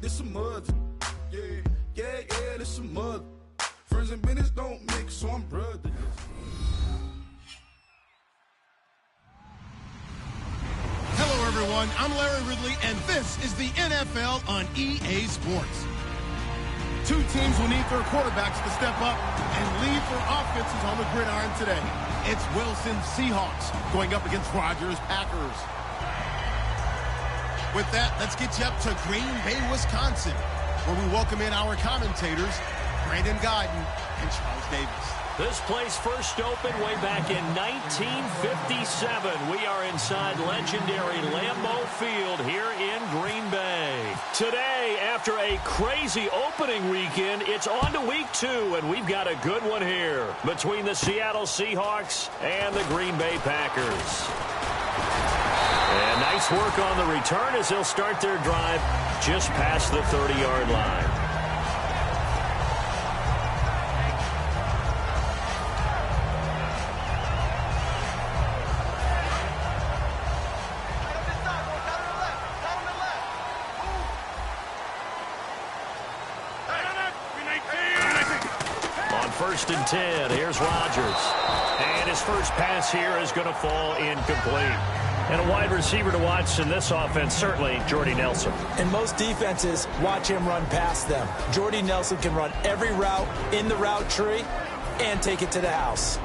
this a mud. Yeah, this a mud. Friends and business don't mix, so I'm brothers. Hello, everyone. I'm Larry Ridley, and this is the NFL on EA Sports. Two teams will need their quarterbacks to step up and lead their offenses on the gridiron today. It's Wilson Seahawks going up against Rodgers Packers. With that, let's get you up to Green Bay, Wisconsin, where we welcome in our commentators, Brandon Godden and Charles Davis. This place first opened way back in 1957. We are inside legendary Lambeau Field here in Green Bay. Today, after a crazy opening weekend, it's on to week 2, and we've got a good one here between the Seattle Seahawks and the Green Bay Packers. And nice work on the return as they'll start their drive just past the 30-yard line. On 1st and 10, here's Rodgers. And his first pass here is going to fall incomplete. And a wide receiver to watch in this offense, certainly Jordy Nelson. And most defenses watch him run past them. Jordy Nelson can run every route in the route tree and take it to the house.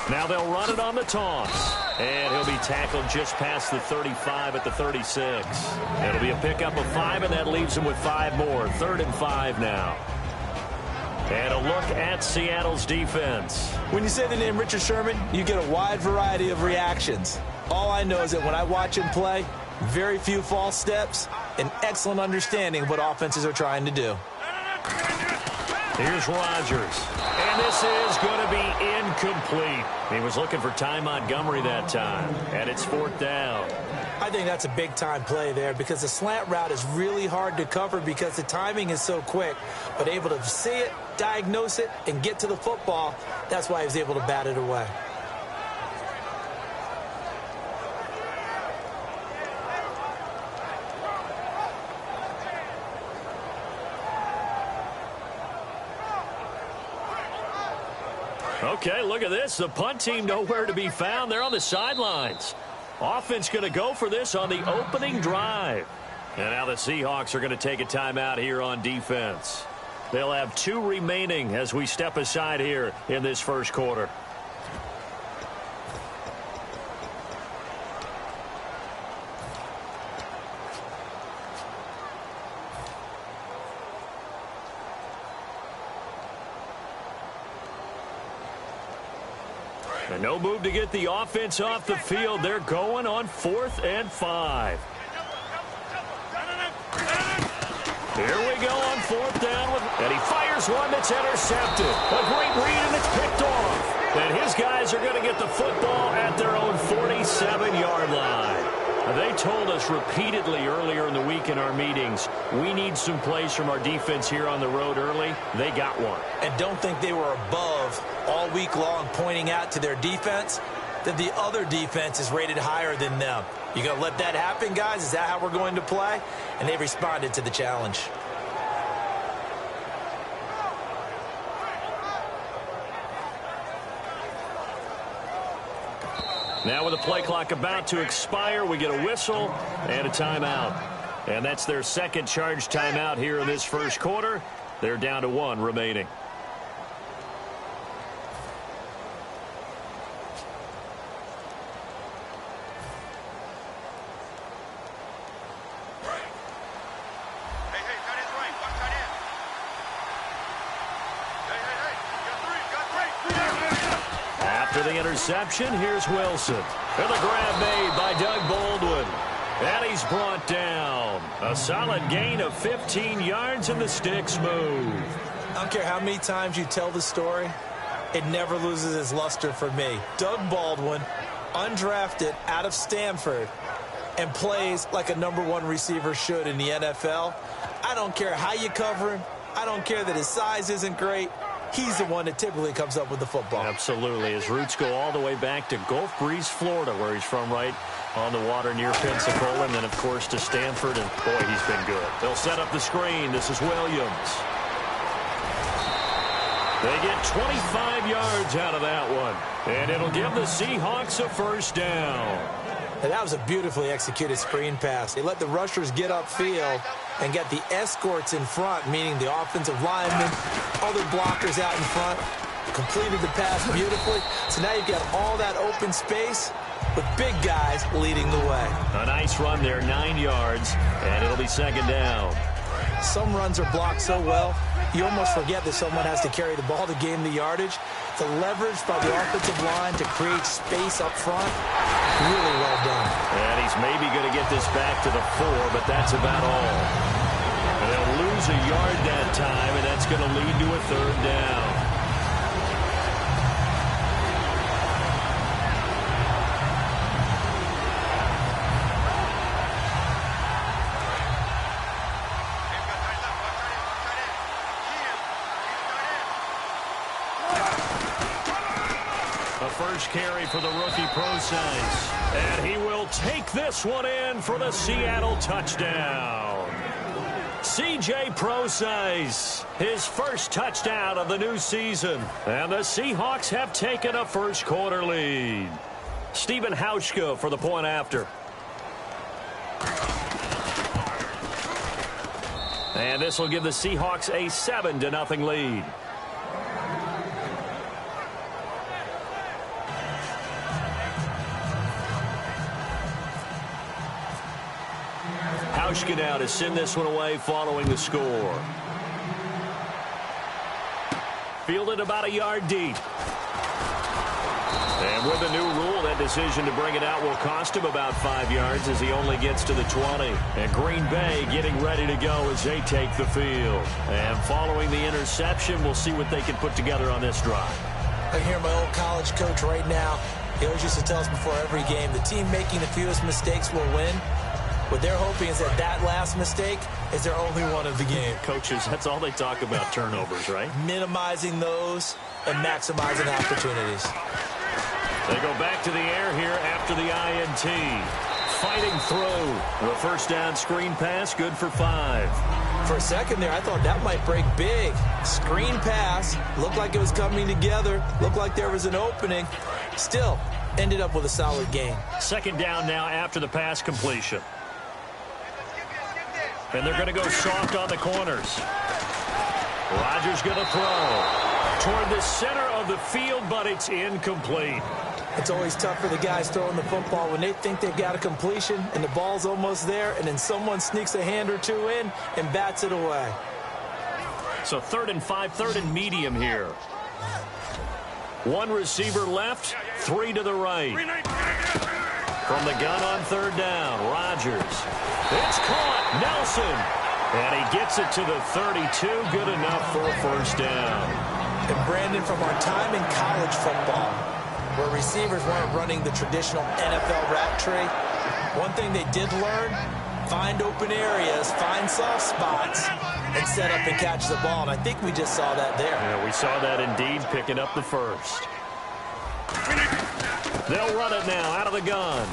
Now they'll run it on the toss. And he'll be tackled just past the 35 at the 36. It'll be a pickup of 5, and that leaves him with 5 more. 3rd and 5 now. And a look at Seattle's defense. When you say the name Richard Sherman, you get a wide variety of reactions. All I know is that when I watch him play, very few false steps, and excellent understanding of what offenses are trying to do. Here's Rodgers. And this is going to be incomplete. He was looking for Ty Montgomery that time. And it's 4th down. I think that's a big-time play there because the slant route is really hard to cover because the timing is so quick. But able to see it, diagnose it, and get to the football, that's why he was able to bat it away. Okay, look at this. The punt team nowhere to be found. They're on the sidelines. Offense going to go for this on the opening drive. And now the Seahawks are going to take a timeout here on defense. They'll have 2 remaining as we step aside here in this first quarter. And no move to get the offense off the field. They're going on 4th and 5. Here we go on 4th down. And he fires one that's intercepted. A great read, and it's picked off. And his guys are going to get the football at their own 47-yard line. They told us repeatedly earlier in the week in our meetings, we need some plays from our defense here on the road early. They got one. And don't think they were above all week long pointing out to their defense that the other defense is rated higher than them. You going to let that happen, guys? Is that how we're going to play? And they responded to the challenge. Now with the play clock about to expire, we get a whistle and a timeout. And that's their second charge timeout here in this first quarter. They're down to 1 remaining. The interception, here's Wilson. And the grab made by Doug Baldwin. And he's brought down. A solid gain of 15 yards, and the sticks move. I don't care how many times you tell the story, it never loses its luster for me. Doug Baldwin, undrafted out of Stanford, and plays like a #1 receiver should in the NFL. I don't care how you cover him. I don't care that his size isn't great. He's the one that typically comes up with the football. Absolutely. His roots go all the way back to Gulf Breeze, Florida, where he's from, right on the water near Pensacola, and then, of course, to Stanford, and, boy, he's been good. They'll set up the screen. This is Williams. They get 25 yards out of that one, and it'll give the Seahawks a first down. And that was a beautifully executed screen pass. They let the rushers get upfield and get the escorts in front, meaning the offensive linemen, other blockers out in front, completed the pass beautifully. So now you've got all that open space with big guys leading the way. A nice run there, 9 yards, and it'll be second down. Some runs are blocked so well, you almost forget that someone has to carry the ball to gain the yardage. The leverage by the offensive line to create space up front, really well done. And he's maybe going to get this back to the 4, but that's about all. And they'll lose a yard that time, and that's going to lead to a third down. First carry for the rookie Procise. And he will take this one in for the Seattle touchdown. C.J. Procise, his first touchdown of the new season. And the Seahawks have taken a first quarter lead. Stephen Hauschka for the point after. And this will give the Seahawks a 7-0 lead. Hauschka now to send this one away following the score. Fielded about a yard deep. And with the new rule, that decision to bring it out will cost him about 5 yards as he only gets to the 20. And Green Bay getting ready to go as they take the field. And following the interception, we'll see what they can put together on this drive. I hear my old college coach right now. He always used to tell us before every game, the team making the fewest mistakes will win. What they're hoping is that last mistake is their only one of the game. Coaches, that's all they talk about, turnovers, right? Minimizing those and maximizing opportunities. They go back to the air here after the INT. Fighting through. The first down screen pass, good for 5. For a second there, I thought that might break big. Screen pass, looked like it was coming together, looked like there was an opening. Still, ended up with a solid gain. Second down now after the pass completion. And they're going to go soft on the corners. Rodgers going to throw toward the center of the field, but it's incomplete. It's always tough for the guys throwing the football when they think they've got a completion and the ball's almost there, and then someone sneaks a hand or two in and bats it away. So 3rd and 5, 3rd and medium here. One receiver left, 3 to the right. From the gun on 3rd down, Rodgers. It's caught, Nelson. And he gets it to the 32, good enough for a first down. And Brandon, from our time in college football, where receivers weren't running the traditional NFL route tree, one thing they did learn, find open areas, find soft spots, and set up and catch the ball. And I think we just saw that there. Yeah, we saw that indeed, picking up the first. They'll run it now out of the gun.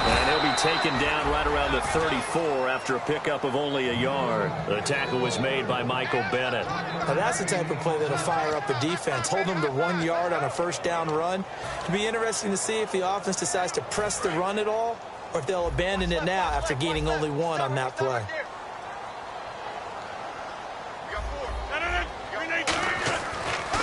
And he'll be taken down right around the 34 after a pickup of only a yard. The tackle was made by Michael Bennett. Now that's the type of play that'll fire up a defense. Hold them to 1 yard on a first down run. It'll be interesting to see if the offense decides to press the run at all, or if they'll abandon it now after gaining only 1 on that play.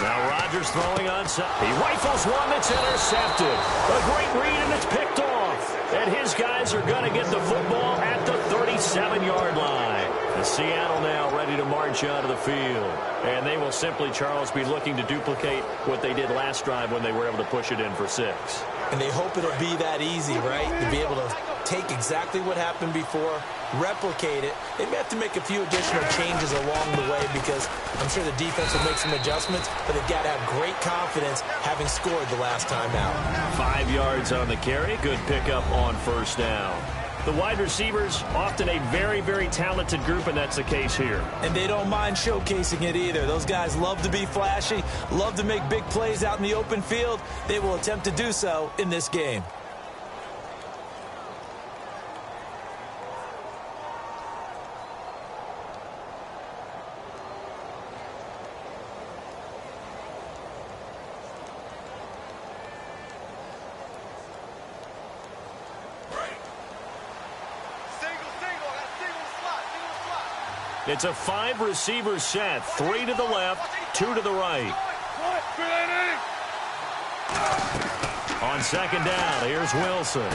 Now Rodgers throwing on side. He rifles one that's intercepted. A great read, and it's picked off. And his guys are going to get the football at the 37-yard line. And Seattle now ready to march out of the field. And they will simply, Charles, be looking to duplicate what they did last drive when they were able to push it in for 6. And they hope it'll be that easy, right? To be able to take exactly what happened before, replicate it. They may have to make a few additional changes along the way because I'm sure the defense will make some adjustments, but they've got to have great confidence having scored the last time out. 5 yards on the carry. Good pickup on first down. The wide receivers, often a very, very talented group, and that's the case here. And they don't mind showcasing it either. Those guys love to be flashy, love to make big plays out in the open field. They will attempt to do so in this game. It's a 5-receiver set. 3 to the left, 2 to the right. On second down, here's Wilson.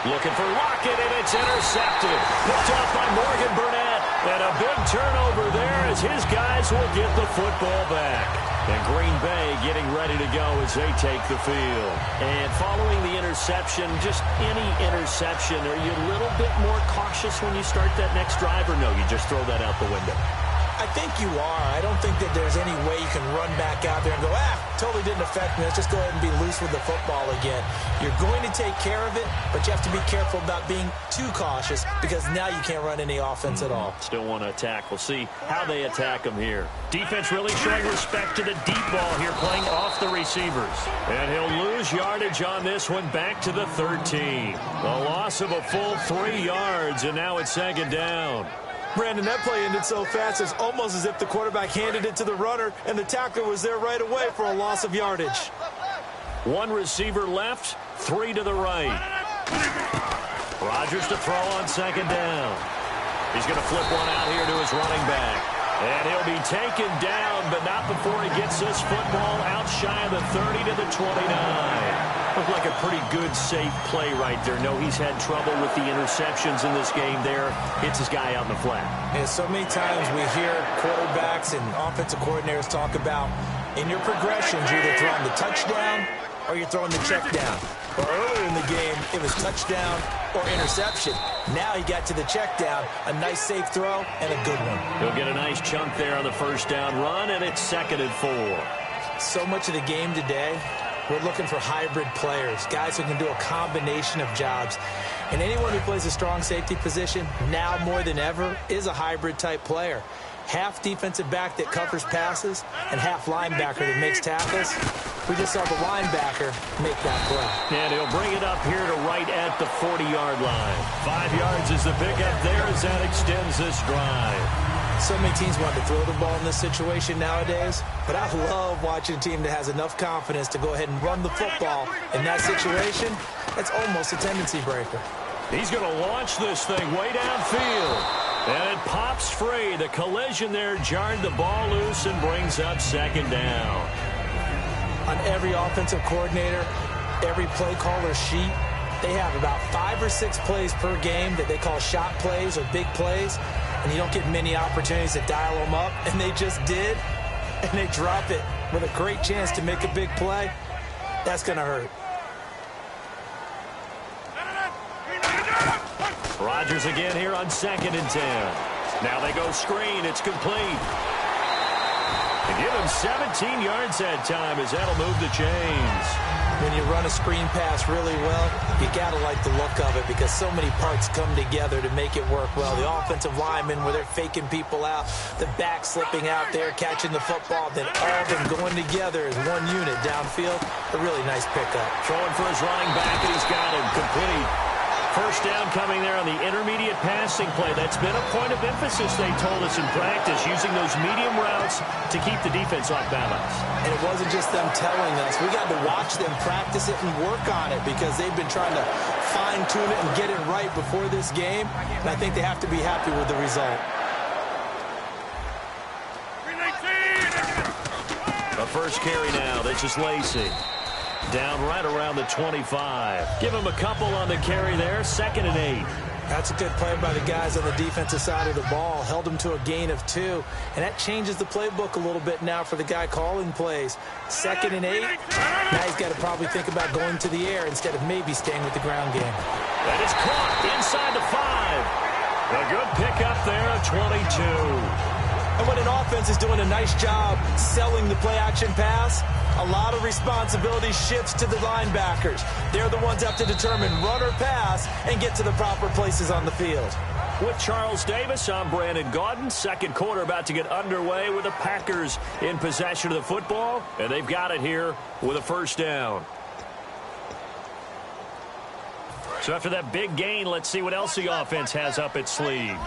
Looking for Lockett, and it's intercepted. Picked off by Morgan Burnett. And a big turnover there as his guys will get the football back. And Green Bay getting ready to go as they take the field. And following the interception, just any interception, are you a little bit more cautious when you start that next drive, or no, you just throw that out the window? I think you are. I don't think that there's any way you can run back out there and go, totally didn't affect me. Let's just go ahead and be loose with the football again. You're going to take care of it, but you have to be careful about being too cautious because now you can't run any offense at all. Still want to attack. We'll see how they attack them here. Defense really showing respect to the deep ball here, playing off the receivers. And he'll lose yardage on this one, back to the 13. A loss of a full 3 yards, and now it's second down. Brandon, that play ended so fast, it's almost as if the quarterback handed it to the runner and the tackler was there right away for a loss of yardage. 1 receiver left, 3 to the right. Rodgers to throw on second down. He's going to flip one out here to his running back. And he'll be taken down, but not before he gets this football out shy of the 30 to the 29. Looked like a pretty good, safe play right there. No, he's had trouble with the interceptions in this game there. Hits his guy out in the flat. And so many times we hear quarterbacks and offensive coordinators talk about in your progressions, you're either throwing the touchdown or you're throwing the check down. But earlier in the game, it was touchdown or interception. Now he got to the check down, a nice safe throw, and a good one. He'll get a nice chunk there on the first down run, and it's 2nd and 4. So much of the game today, we're looking for hybrid players, guys who can do a combination of jobs. And anyone who plays a strong safety position, now more than ever, is a hybrid type player. Half defensive back that covers passes and half linebacker that makes tackles. We just saw the linebacker make that play. And he'll bring it up here to right at the 40-yard line. 5 yards is the pickup there as that extends this drive. So many teams want to throw the ball in this situation nowadays, but I love watching a team that has enough confidence to go ahead and run the football in that situation. That's almost a tendency breaker. He's going to launch this thing way downfield. And it pops free. The collision there jarred the ball loose and brings up second down. On every offensive coordinator, every play caller sheet, they have about 5 or 6 plays per game that they call shot plays or big plays. And you don't get many opportunities to dial them up. And they just did. And they drop it with a great chance to make a big play. That's going to hurt. Rodgers again here on 2nd and 10. Now they go screen. It's complete. And give him 17 yards that time as that'll move the chains. When you run a screen pass really well, you got to like the look of it because so many parts come together to make it work well. The offensive linemen where they're faking people out, the back slipping out there, catching the football, then all of them going together as one unit downfield. A really nice pickup. Throwing for his running back, and he's got him complete. First down coming there on the intermediate passing play. That's been a point of emphasis, they told us in practice, using those medium routes to keep the defense off balance. And it wasn't just them telling us. We got to watch them practice it and work on it because they've been trying to fine-tune it and get it right before this game. And I think they have to be happy with the result. The first carry now. This is Lacey. Down right around the 25. Give him a couple on the carry there. 2nd and 8. That's a good play by the guys on the defensive side of the ball. Held them to a gain of 2. And that changes the playbook a little bit now for the guy calling plays. 2nd and 8. Now he's got to probably think about going to the air instead of maybe staying with the ground game. That is caught inside the 5. A good pickup there at 22. And when an offense is doing a nice job selling the play-action pass, a lot of responsibility shifts to the linebackers. They're the ones that have to determine run or pass and get to the proper places on the field. With Charles Davis, I'm Brandon Gaudin. Second quarter about to get underway with the Packers in possession of the football, and they've got it here with a first down. So after that big gain, let's see what else the offense has up its sleeve.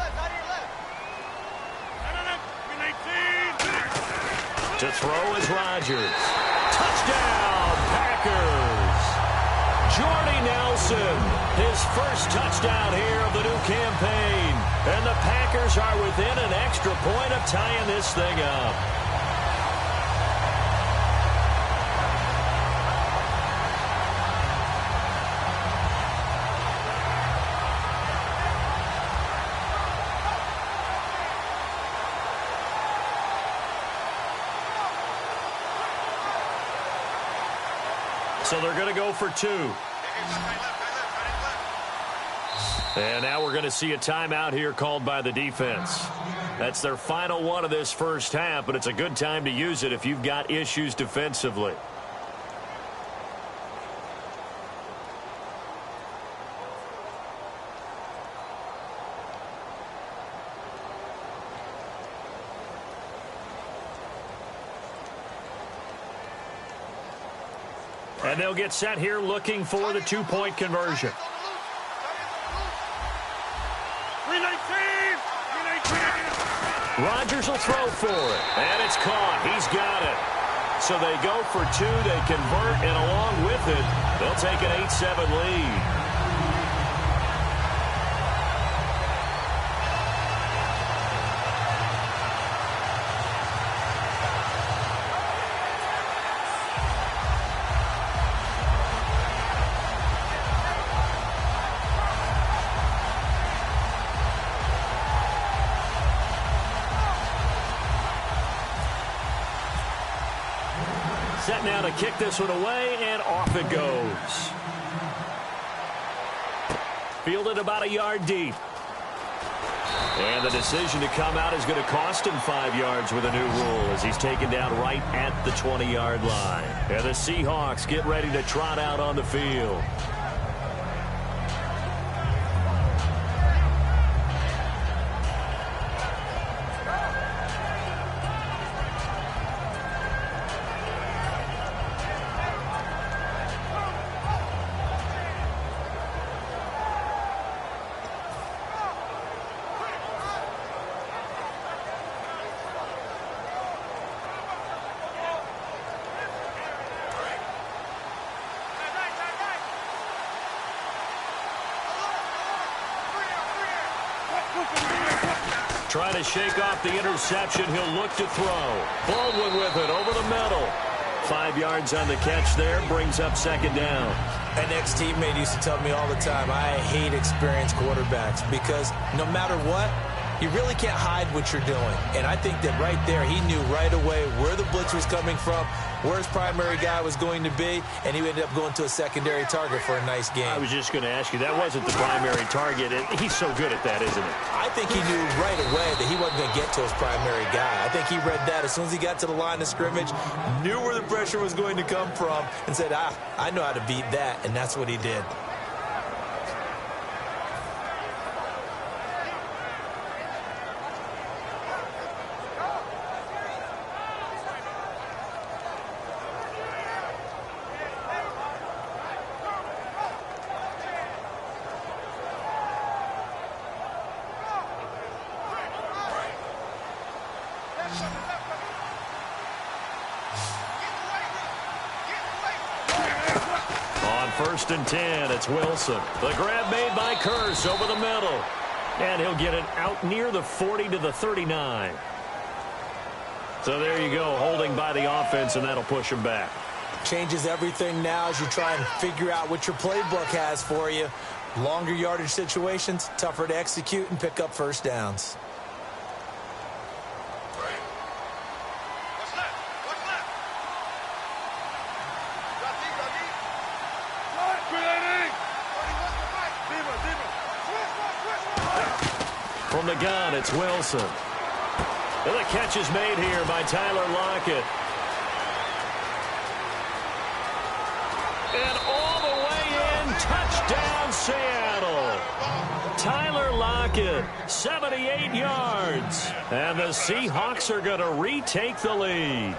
To throw is Rodgers. Touchdown, Packers. Jordy Nelson, his first touchdown here of the new campaign. And the Packers are within an extra point of tying this thing up. So they're going to go for 2. And now we're going to see a timeout here called by the defense. That's their final one of this first half, but it's a good time to use it if you've got issues defensively. And they'll get set here looking for the 2-point conversion. Rodgers will throw for it. And it's caught. He's got it. So they go for 2. They convert, and along with it, they'll take an 8-7 lead. Set now to kick this one away, and off it goes. Fielded about a yard deep. And the decision to come out is going to cost him 5 yards with a new rule as he's taken down right at the 20-yard line. And the Seahawks get ready to trot out on the field. Trying to shake off the interception. He'll look to throw. Baldwin with it over the middle. 5 yards on the catch there. Brings up second down. An ex-teammate used to tell me all the time, I hate experienced quarterbacks because no matter what, you really can't hide what you're doing. And I think that right there, he knew right away where the blitz was coming from, where his primary guy was going to be, and he ended up going to a secondary target for a nice game. I was just going to ask you, that wasn't the primary target. He's so good at that, isn't he? I think he knew right away that he wasn't going to get to his primary guy. I think he read that as soon as he got to the line of scrimmage, knew where the pressure was going to come from, and said, I know how to beat that, and that's what he did. First and 10, it's Wilson. The grab made by Curse over the middle. And he'll get it out near the 40 to the 39. So there you go, holding by the offense, and that'll push him back. Changes everything now as you try and figure out what your playbook has for you. Longer yardage situations, tougher to execute and pick up first downs. From the gun, it's Wilson. And the catch is made here by Tyler Lockett. And all the way in, touchdown Seattle. Tyler Lockett, 78 yards. And the Seahawks are going to retake the lead.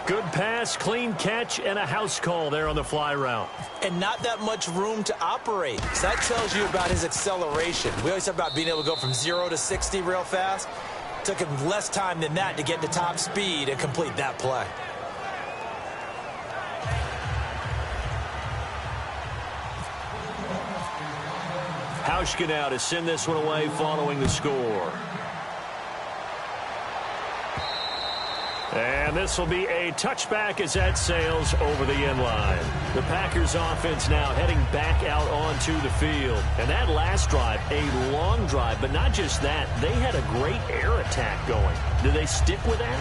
Good pass, clean catch, and a house call there on the fly route. And not that much room to operate. So that tells you about his acceleration. We always talk about being able to go from 0 to 60 real fast. Took him less time than that to get to top speed and complete that play. Hauschka now to send this one away following the score. And this will be a touchback as that sails over the end line. The Packers offense now heading back out onto the field. And that last drive, a long drive, but not just that. They had a great air attack going. Do they stick with that?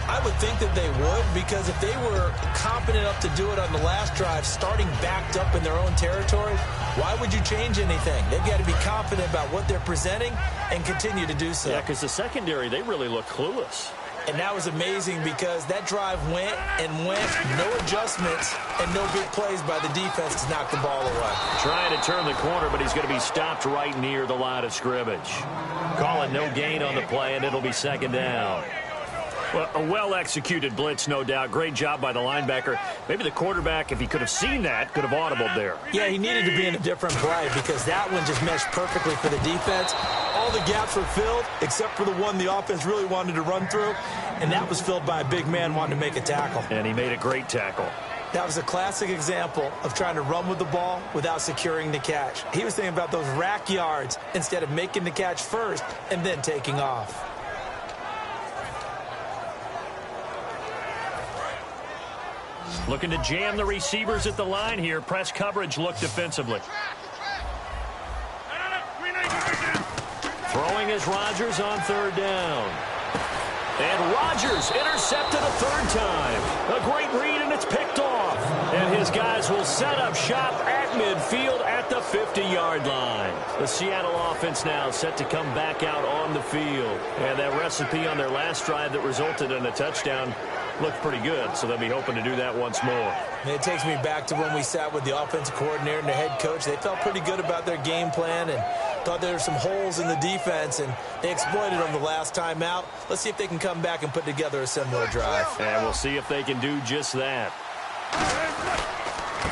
I would think that they would, because if they were confident enough to do it on the last drive, starting backed up in their own territory, why would you change anything? They've got to be confident about what they're presenting and continue to do so. Yeah, because the secondary, they really look clueless. And that was amazing because that drive went and went, no adjustments and no big plays by the defense to knock the ball away. Trying to turn the corner, but he's going to be stopped right near the line of scrimmage. Call it no gain on the play, and it'll be second down. Well, a well-executed blitz, no doubt. Great job by the linebacker. Maybe the quarterback, if he could have seen that, could have audibled there. Yeah, he needed to be in a different play because that one just meshed perfectly for the defense. All the gaps were filled except for the one the offense really wanted to run through, and that was filled by a big man wanting to make a tackle. And he made a great tackle. That was a classic example of trying to run with the ball without securing the catch. He was thinking about those rack yards instead of making the catch first and then taking off. Looking to jam the receivers at the line here. Press coverage look defensively. Throwing is Rodgers on third down. And Rodgers intercepted a third time. A great read, and it's picked off. And his guys will set up shop at midfield at the 50-yard line. The Seattle offense now set to come back out on the field. And that recipe on their last drive that resulted in a touchdown looked pretty good, so they'll be hoping to do that once more. And it takes me back to when we sat with the offensive coordinator and the head coach. They felt pretty good about their game plan and thought there were some holes in the defense, and they exploited them the last time out. Let's see if they can come back and put together a similar drive. And we'll see if they can do just that.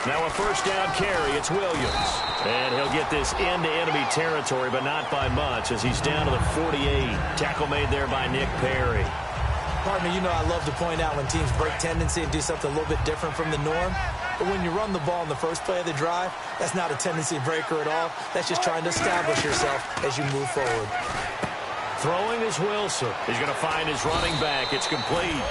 Now a first down carry. It's Williams. And he'll get this into enemy territory, but not by much as he's down to the 48. Tackle made there by Nick Perry. Partner, you know I love to point out when teams break tendency and do something a little bit different from the norm. But when you run the ball in the first play of the drive, that's not a tendency breaker at all. That's just trying to establish yourself as you move forward. Throwing is Wilson. He's going to find his running back. It's complete.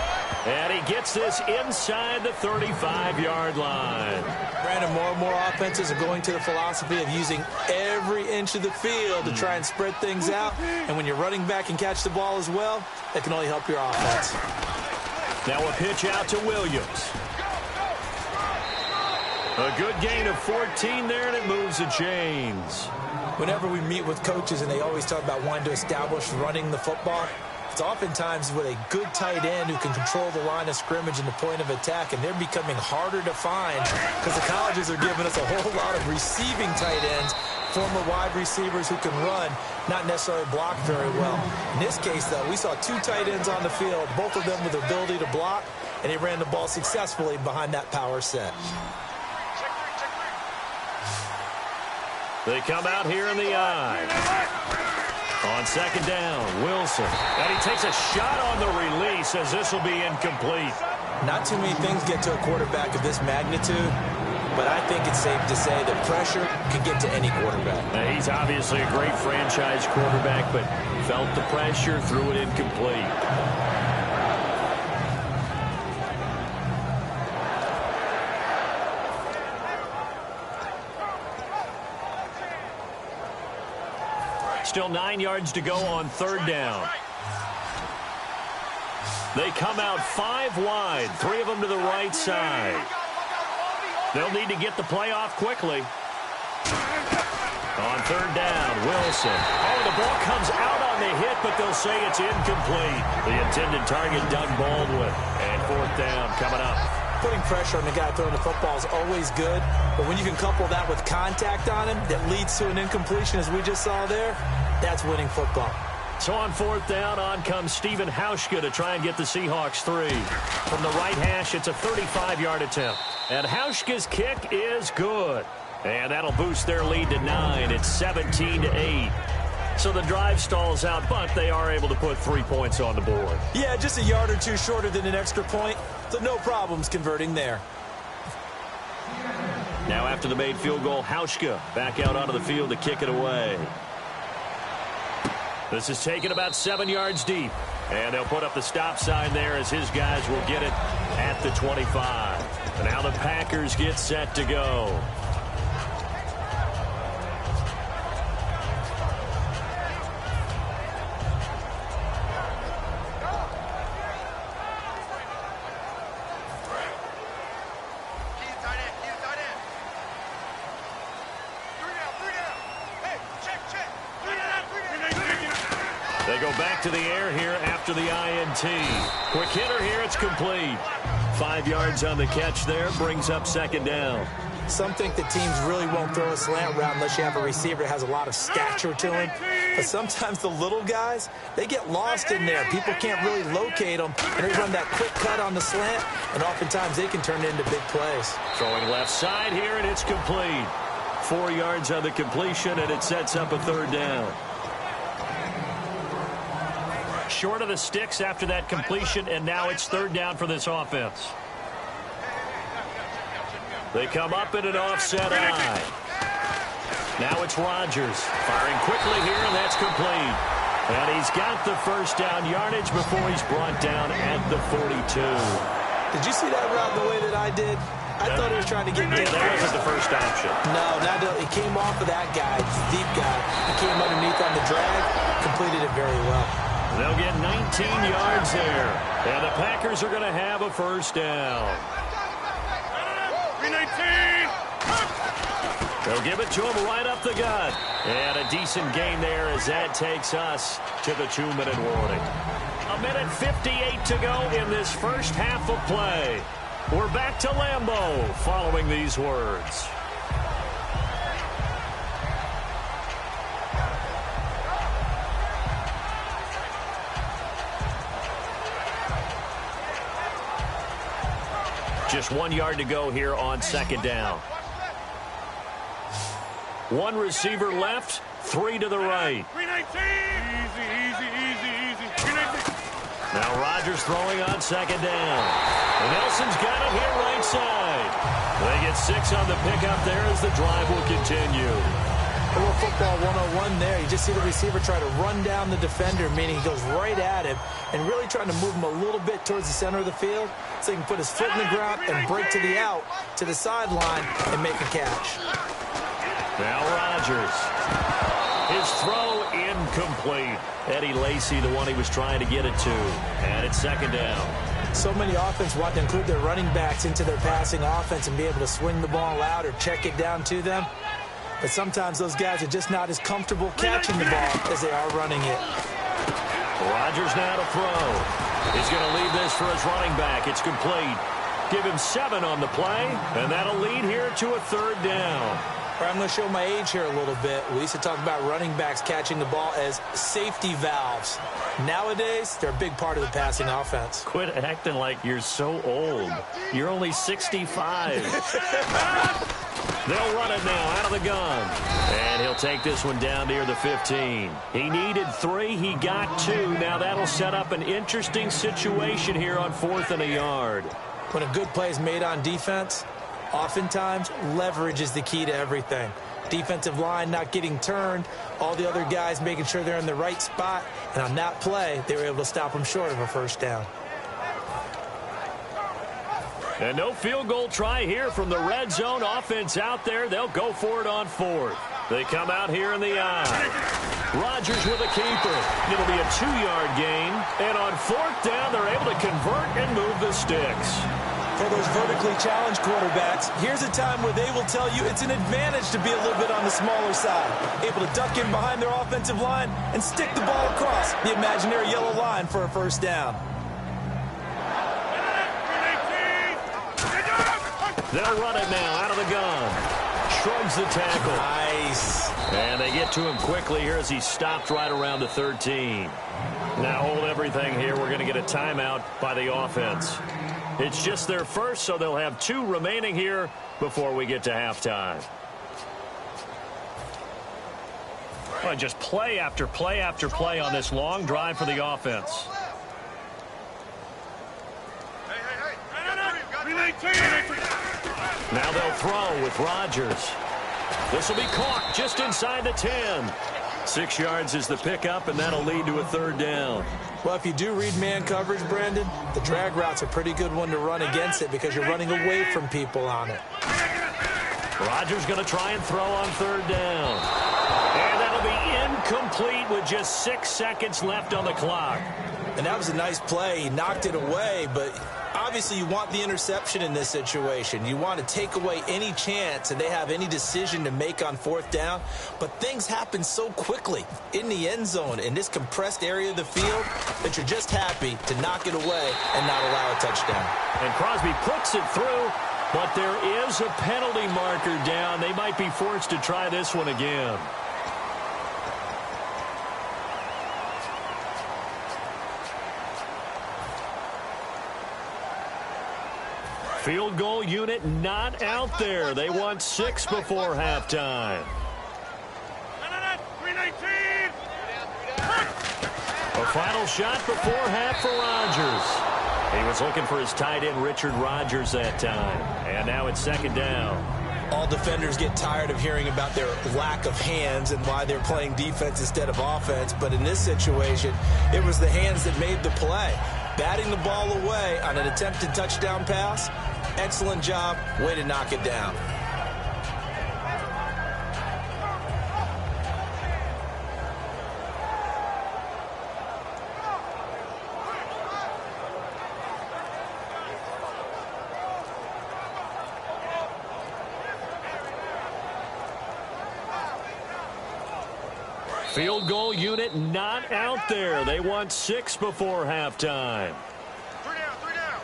And he gets this inside the 35-yard line. Brandon, more and more offenses are going to the philosophy of using every inch of the field to try and spread things out. And when you're running back and catch the ball as well, that can only help your offense. Now a pitch out to Williams. A good gain of 14 there, and it moves the chains. Whenever we meet with coaches and they always talk about wanting to establish running the football, it's oftentimes with a good tight end who can control the line of scrimmage and the point of attack, and they're becoming harder to find because the colleges are giving us a whole lot of receiving tight ends, former wide receivers who can run, not necessarily block very well. In this case, though, we saw two tight ends on the field, both of them with the ability to block, and they ran the ball successfully behind that power set. They come out here in the eye. On second down, Wilson. And he takes a shot on the release as this will be incomplete. Not too many things get to a quarterback of this magnitude, but I think it's safe to say that pressure can get to any quarterback. Now, he's obviously a great franchise quarterback, but felt the pressure, threw it incomplete. Still 9 yards to go on third down. They come out 5 wide, 3 of them to the right side. They'll need to get the play off quickly. On third down, Wilson. Oh, the ball comes out on the hit, but they'll say it's incomplete. The intended target, Doug Baldwin. And fourth down coming up. Putting pressure on the guy throwing the football is always good, but when you can couple that with contact on him that leads to an incompletion, as we just saw there, that's winning football. So on fourth down, on comes Stephen Hauschka to try and get the Seahawks 3. From the right hash, it's a 35-yard attempt. And Hauschka's kick is good. And that'll boost their lead to 9. It's 17-8. So the drive stalls out, but they are able to put 3 points on the board. Yeah, just a yard or two shorter than an extra point, so no problems converting there. Now after the made field goal, Hauschka back out onto the field to kick it away. This is taken about 7 yards deep. And they'll put up the stop sign there as his guys will get it at the 25. And now the Packers get set to go. They go back to the air here after the INT. Quick hitter here, it's complete. 5 yards on the catch there, brings up second down. Some think that teams really won't throw a slant route unless you have a receiver that has a lot of stature to him. But sometimes the little guys, they get lost in there. People can't really locate them, and they run that quick cut on the slant, and oftentimes they can turn it into big plays. Throwing left side here, and it's complete. 4 yards on the completion, and it sets up a third down. Short of the sticks after that completion, and now it's third down for this offense. They come up in an offset eye. Now it's Rodgers firing quickly here, and that's complete. And he's got the first down yardage before he's brought down at the 42. Did you see that route the way that I did? I thought he was trying to get deep. That wasn't the first option. No, he came off of that guy, deep guy. He came underneath on the drag, completed it very well. They'll get 19 yards there. And the Packers are going to have a first down. 319. They'll give it to him right up the gut. And a decent gain there as that takes us to the 2-minute warning. 1:58 to go in this first half of play. We're back to Lambeau following these words. Just 1 yard to go here on second down. One receiver left, 3 to the right. 319. Easy. 319. Now Rodgers throwing on second down. Nelson's got it here right side. They get 6 on the pickup there as the drive will continue. A little football 101 there. You just see the receiver try to run down the defender, meaning he goes right at him and really trying to move him a little bit towards the center of the field so he can put his foot in the ground and break to the out, to the sideline, and make a catch. Now Rodgers. His throw incomplete. Eddie Lacy, the one he was trying to get it to. And it's second down. So many offenses want to include their running backs into their passing offense and be able to swing the ball out or check it down to them. But sometimes those guys are just not as comfortable catching the ball as they are running it. Rodgers now to throw. He's going to leave this for his running back. It's complete. Give him 7 on the play, and that'll lead here to a third down. I'm going to show my age here a little bit. We used to talk about running backs catching the ball as safety valves. Nowadays, they're a big part of the passing offense. Quit acting like you're so old. You're only 65. They'll run it now out of the gun. And he'll take this one down near the 15. He needed 3. He got 2. Now that'll set up an interesting situation here on 4th and a yard. When a good play is made on defense, oftentimes leverage is the key to everything. Defensive line not getting turned, all the other guys making sure they're in the right spot. And on that play, they were able to stop them short of a first down. And no field goal try here from the red zone offense out there. They'll go for it on 4th. They come out here in the eye. Rodgers with a keeper. It'll be a 2-yard gain. And on 4th down, they're able to convert and move the sticks. For those vertically challenged quarterbacks, here's a time where they will tell you it's an advantage to be a little bit on the smaller side. Able to duck in behind their offensive line and stick the ball across the imaginary yellow line for a first down. They'll run it now out of the gun. Shrugs the tackle. Nice. And they get to him quickly here as he stopped right around the 13. Now hold everything here. We're going to get a timeout by the offense. It's just their first, so they'll have 2 remaining here before we get to halftime. Well, just play after play after play on this long drive for the offense. Now they'll throw with Rodgers. This will be caught just inside the 10. 6 yards is the pickup, and that'll lead to a 3rd down. Well, if you do read man coverage, Brandon, the drag route's a pretty good one to run against it because you're running away from people on it. Rodgers going to try and throw on 3rd down. And that'll be incomplete with just 6 seconds left on the clock. And that was a nice play. He knocked it away, but obviously you want the interception in this situation. You want to take away any chance and they have any decision to make on 4th down. But things happen so quickly in the end zone in this compressed area of the field that you're just happy to knock it away and not allow a touchdown. And Crosby puts it through, but there is a penalty marker down. They might be forced to try this one again. Field goal unit not out there. They want 6 before halftime. A final shot before half for Rodgers. He was looking for his tight end, Richard Rodgers, that time. And now it's 2nd down. All defenders get tired of hearing about their lack of hands and why they're playing defense instead of offense. But in this situation, it was the hands that made the play. Batting the ball away on an attempted touchdown pass. Excellent job. Way to knock it down. Field goal unit not out there. They want 6 before halftime. 3 down, 3 down.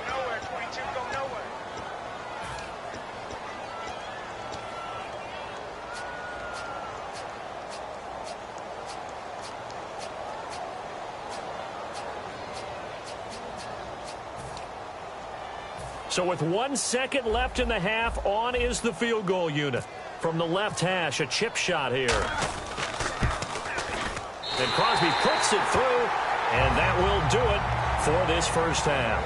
Go nowhere, 22, go nowhere. So with 1 second left in the half, on is the field goal unit. From the left hash, a chip shot here. And Crosby puts it through, and that will do it for this first half.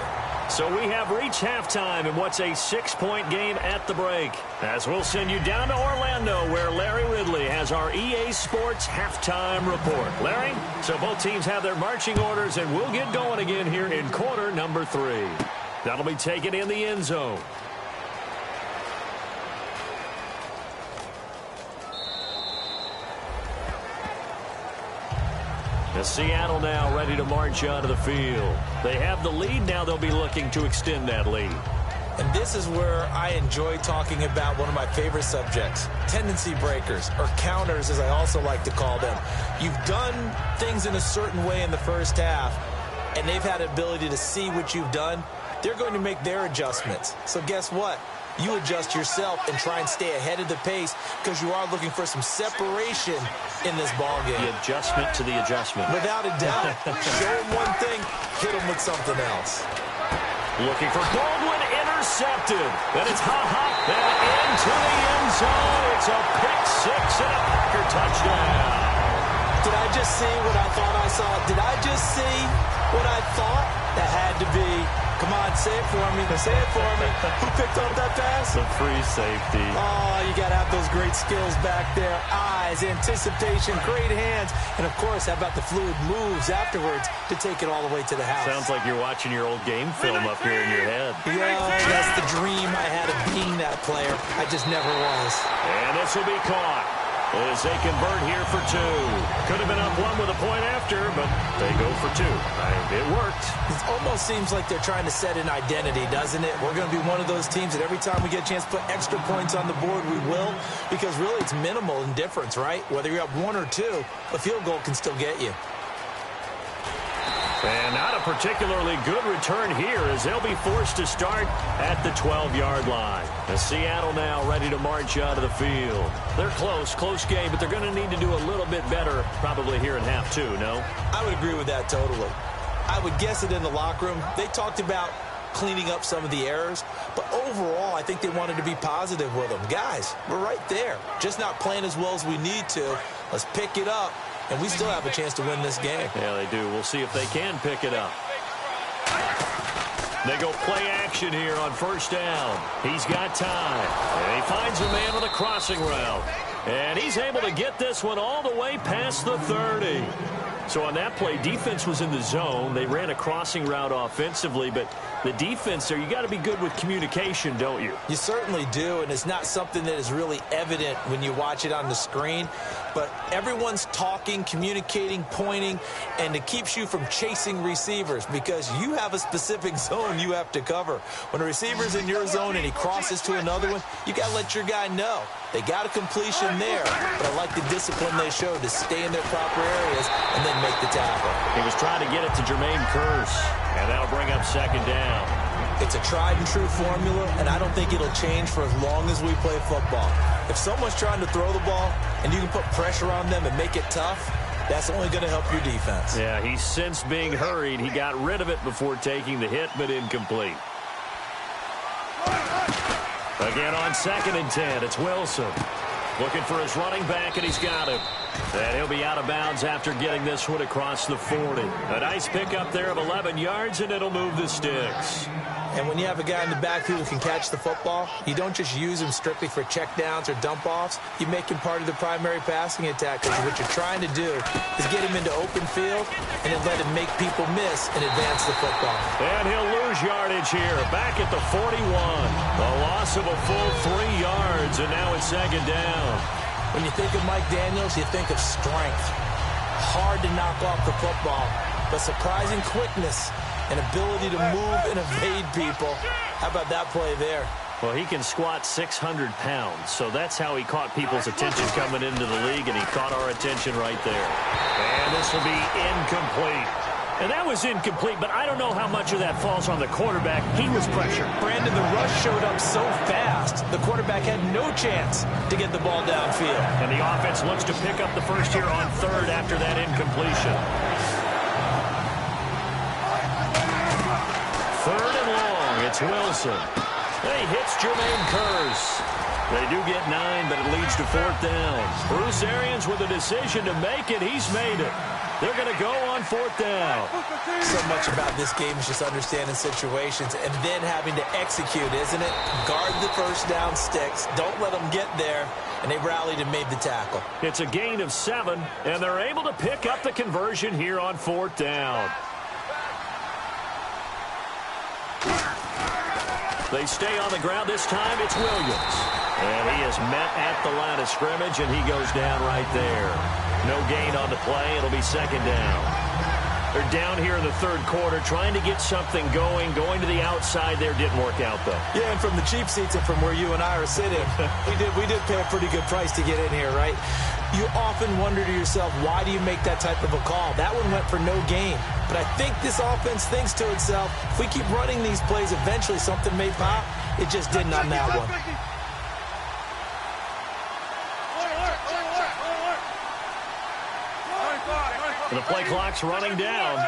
So we have reached halftime in what's a 6-point game at the break. As we'll send you down to Orlando, where Larry Ridley has our EA Sports halftime report. Larry, so both teams have their marching orders, and we'll get going again here in quarter number 3. That'll be taken in the end zone. Seattle now ready to march onto the field. They have the lead. Now they'll be looking to extend that lead. And this is where I enjoy talking about one of my favorite subjects, tendency breakers, or counters as I also like to call them. You've done things in a certain way in the first half, and they've had the ability to see what you've done. They're going to make their adjustments. So guess what? You adjust yourself and try and stay ahead of the pace because you are looking for some separation in this ballgame. The adjustment to the adjustment. Without a doubt. Show them one thing, hit them with something else. Looking for Baldwin, intercepted. Then it's hot, then into the end zone. It's a pick 6 and a Packer touchdown. Did I just see what I thought I saw? Did I just see what I thought? That had to be. Come on, say it for me. Say it for me. Who picked up that pass? The free safety. Oh, you got to have those great skills back there. Eyes, anticipation, great hands. And, of course, how about the fluid moves afterwards to take it all the way to the house? Sounds like you're watching your old game film up here in your head. Yeah, that's the dream I had of being that player. I just never was. And this will be caught. as they convert here for two. Could have been up one with a point after, but they go for two. It worked. It almost seems like they're trying to set an identity, doesn't it? We're going to be one of those teams that every time we get a chance to put extra points on the board, we will, because really it's minimal in difference, right? Whether you're up one or two, a field goal can still get you. And not a particularly good return here as they'll be forced to start at the 12-yard line. As Seattle now ready to march out of the field. They're close game, but they're going to need to do a little bit better probably here in half two, no? I would agree with that totally. I would guess it in the locker room. They talked about cleaning up some of the errors, but overall I think they wanted to be positive with them. Guys, we're right there. Just not playing as well as we need to. Let's pick it up. And we still have a chance to win this game. Yeah, they do. We'll see if they can pick it up. They go play action here on first down. He's got time. And he finds a man with a crossing route. And he's able to get this one all the way past the 30. So on that play, defense was in the zone. They ran a crossing route offensively, but the defense there, you got to be good with communication, don't you? You certainly do, and it's not something that is really evident when you watch it on the screen. But everyone's talking, communicating, pointing, and it keeps you from chasing receivers because you have a specific zone you have to cover. When a receiver's in your zone and he crosses to another one, you got to let your guy know. They got a completion there, but I like the discipline they showed to stay in their proper areas and then make the tackle. He was trying to get it to Jermaine Kearse, and that'll bring up second down. It's a tried-and-true formula, and I don't think it'll change for as long as we play football. If someone's trying to throw the ball and you can put pressure on them and make it tough, that's only going to help your defense. Yeah, he's since being hurried. He got rid of it before taking the hit, but incomplete. Again on 2nd and 10, it's Wilson. Looking for his running back, and he's got him. And he'll be out of bounds after getting this one across the 40. A nice pickup there of 11 yards, and it'll move the sticks. And when you have a guy in the backfield who can catch the football, you don't just use him strictly for checkdowns or dump-offs. You make him part of the primary passing attack, because what you're trying to do is get him into open field and then let him make people miss and advance the football. And he'll lose yardage here, back at the 41. A loss of a full 3 yards, and now it's second down. When you think of Mike Daniels, you think of strength. Hard to knock off the football, but surprising quickness and ability to move and evade people. How about that play there? Well, he can squat 600 pounds, so that's how he caught people's attention coming into the league, and he caught our attention right there. And this will be incomplete. And that was incomplete, but I don't know how much of that falls on the quarterback. He was pressured. Brandon, the rush showed up so fast, the quarterback had no chance to get the ball downfield. And the offense looks to pick up the first here on 3rd after that incompletion. 3rd and long, it's Wilson. And he hits Jermaine Kearse. They do get 9, but it leads to 4th down. Bruce Arians with a decision to make it. He's made it. They're going to go on 4th down. So much about this game is just understanding situations and then having to execute, isn't it? Guard the first down sticks. Don't let them get there. And they rallied and made the tackle. It's a gain of 7, and they're able to pick up the conversion here on 4th down. They stay on the ground. This time it's Williams. And he is met at the line of scrimmage, and he goes down right there. No gain on the play. It'll be second down. They're down here in the 3rd quarter, trying to get something going. Going to the outside there didn't work out, though. Yeah, and from the cheap seats and from where you and I are sitting, we did pay a pretty good price to get in here, right? You often wonder to yourself, why do you make that type of a call? That one went for no gain. But I think this offense thinks to itself, if we keep running these plays, eventually something may pop. It just didn't on that one. And the play clock's running down.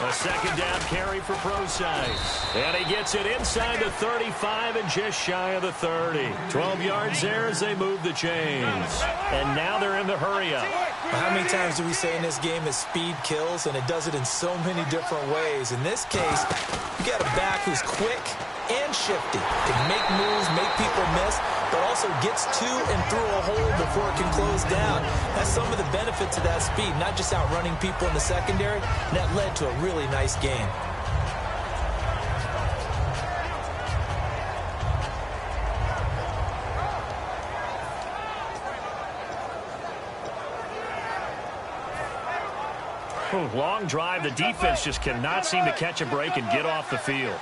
A second down carry for Procise. And he gets it inside the 35 and just shy of the 30. 12 yards there as they move the chains. And now they're in the hurry-up. How many times do we say in this game that speed kills, and it does it in so many different ways? In this case, you got a back who's quick and shifty. Can make moves, make people miss, but also gets to and through a hole before it can close down. That's some of the benefits of that speed, not just outrunning people in the secondary, and that led to a really nice game. Long drive. The defense just cannot seem to catch a break and get off the field.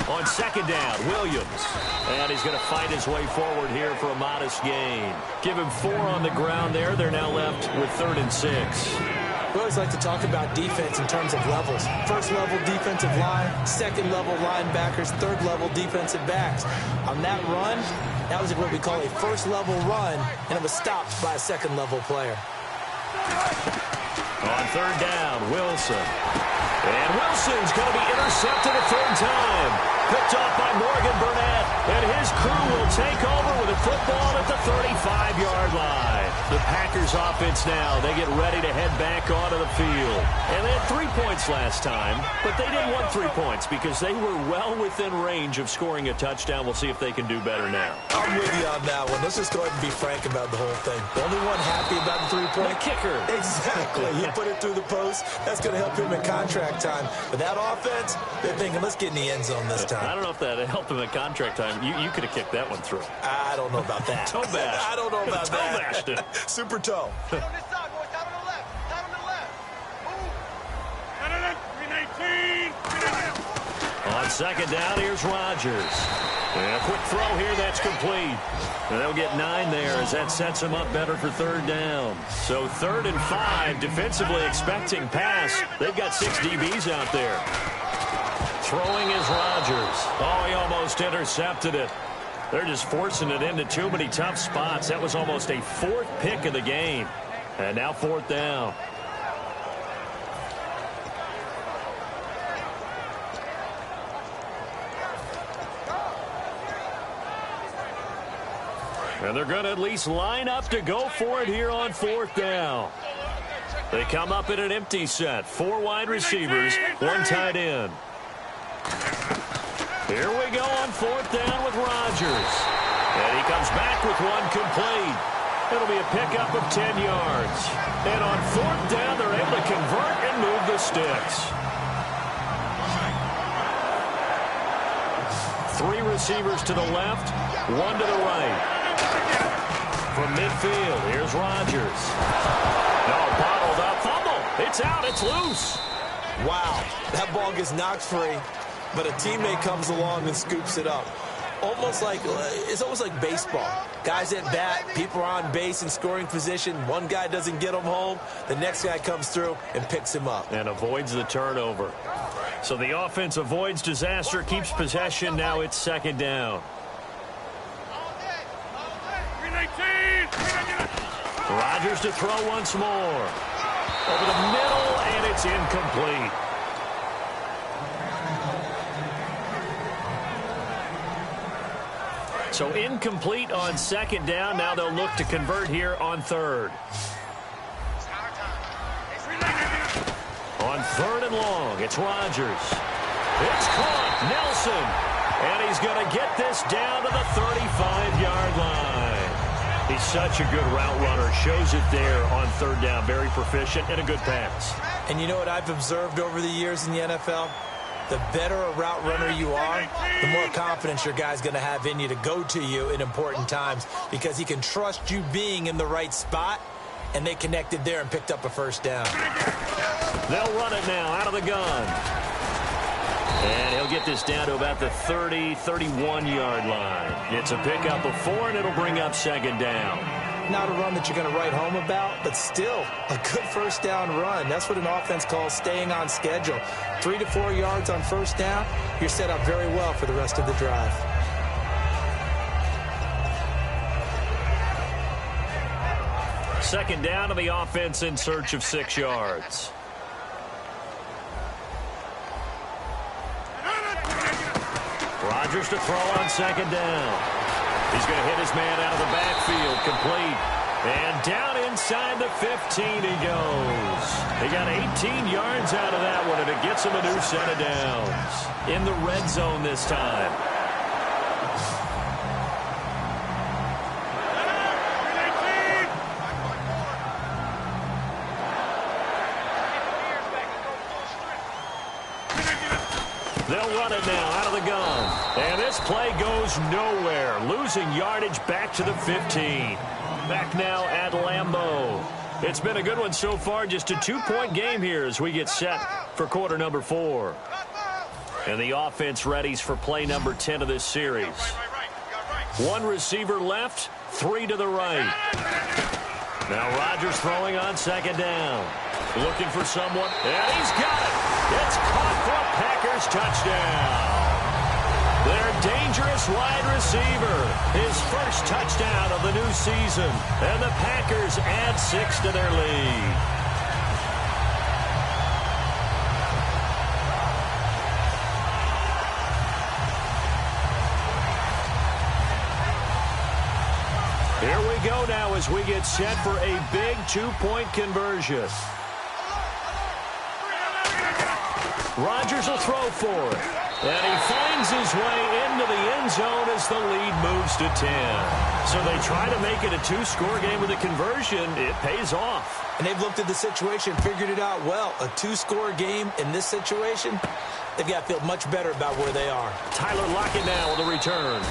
On second down, Williams. And he's going to fight his way forward here for a modest gain. Give him 4 on the ground there. They're now left with 3rd and 6. We always like to talk about defense in terms of levels. First level defensive line, second level linebackers, third level defensive backs. On that run, that was what we call a first level run, and it was stopped by a second level player. On third down, Wilson. And Wilson's going to be intercepted a 3rd time. Picked off by Morgan Burnett. And his crew will take over with a football at the 35-yard line. The Packers offense now, they get ready to head back onto the field. And they had 3 points last time, but they didn't want 3 points because they were well within range of scoring a touchdown. We'll see if they can do better now. I'm with you on that one. Let's just go ahead and be frank about the whole thing. The only one happy about the 3-point? The kicker. Exactly. He put it through the post. That's going to help him in contract time. But that offense, they're thinking, let's get in the end zone this time. I don't know if that helped him in contract time. You could have kicked that one through. I don't know about that. Toe bash. I don't know about that. Toe bashed it. Super toe. Down on this side, boys. Down on the left. Down on the left. Move. On second down, here's Rodgers. And a quick throw here, that's complete. And they'll get 9 there as that sets them up better for 3rd down. So 3rd and 5, defensively expecting pass. They've got 6 DBs out there. Throwing is Rodgers. Oh, he almost intercepted it. They're just forcing it into too many tough spots. That was almost a 4th pick of the game. And now 4th down. And they're going to at least line up to go for it here on 4th down. They come up in an empty set. 4 wide receivers, 1 tight end. Here we go on 4th down with Rodgers. And he comes back with 1 complete. It'll be a pickup of 10 yards. And on 4th down, they're able to convert and move the sticks. 3 receivers to the left, 1 to the right. From midfield, here's Rodgers. No, bottled up, fumble. It's out, it's loose. Wow, that ball gets knocked free, but a teammate comes along and scoops it up. It's almost like baseball. Guys at bat, people are on base in scoring position. One guy doesn't get him home. The next guy comes through and picks him up. And avoids the turnover. So the offense avoids disaster, keeps possession. Now it's 2nd down. Rodgers to throw once more. Over the middle, and it's incomplete. So incomplete on 2nd down. Now they'll look to convert here on 3rd. On 3rd and long, it's Rodgers. It's caught, Nelson. And he's going to get this down to the 35-yard line. He's such a good route runner. Shows it there on 3rd down. Very proficient and a good pass. And you know what I've observed over the years in the NFL? The better a route runner you are, the more confidence your guy's going to have in you to go to you in important times because he can trust you being in the right spot, and they connected there and picked up a 1st down. They'll run it now out of the gun. And he'll get this down to about the 30, 31-yard line. It's a pickup of 4, and it'll bring up 2nd down. Not a run that you're going to write home about, but still a good 1st down run. That's what an offense calls staying on schedule. 3 to 4 yards on 1st down, you're set up very well for the rest of the drive. Second down to the offense in search of 6 yards. Rodgers to throw on 2nd down. He's going to hit his man out of the backfield, complete. And down inside the 15 he goes. He got 18 yards out of that one, and it gets him a new set of downs. In the red zone this time. They'll run it now out of the gun. And this play goes nowhere. Losing yardage back to the 15. Back now at Lambeau. It's been a good one so far. Just a 2-point game here as we get set for quarter number 4. And the offense readies for play number 10 of this series. One receiver left, 3 to the right. Now Rodgers throwing on second down. Looking for someone, and he's got it. It's caught for a Packers touchdown. Their dangerous wide receiver, his first touchdown of the new season. And the Packers add 6 to their lead. Here we go now as we get set for a big 2-point conversion. Rodgers will throw for it. And he finds his way into the end zone as the lead moves to 10. So they try to make it a 2-score game with a conversion. It pays off. And they've looked at the situation, figured it out well. A 2-score game in this situation, they've got to feel much better about where they are. Tyler Lockett now with a return.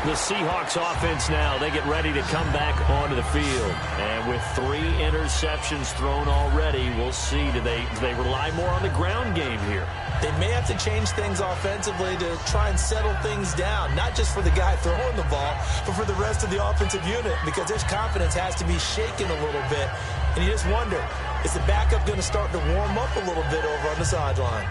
The Seahawks offense now, they get ready to come back onto the field. And with 3 interceptions thrown already, we'll see, do they rely more on the ground game here? They may have to change things offensively to try and settle things down, not just for the guy throwing the ball, but for the rest of the offensive unit, because his confidence has to be shaken a little bit. And you just wonder, is the backup going to start to warm up a little bit over on the sideline?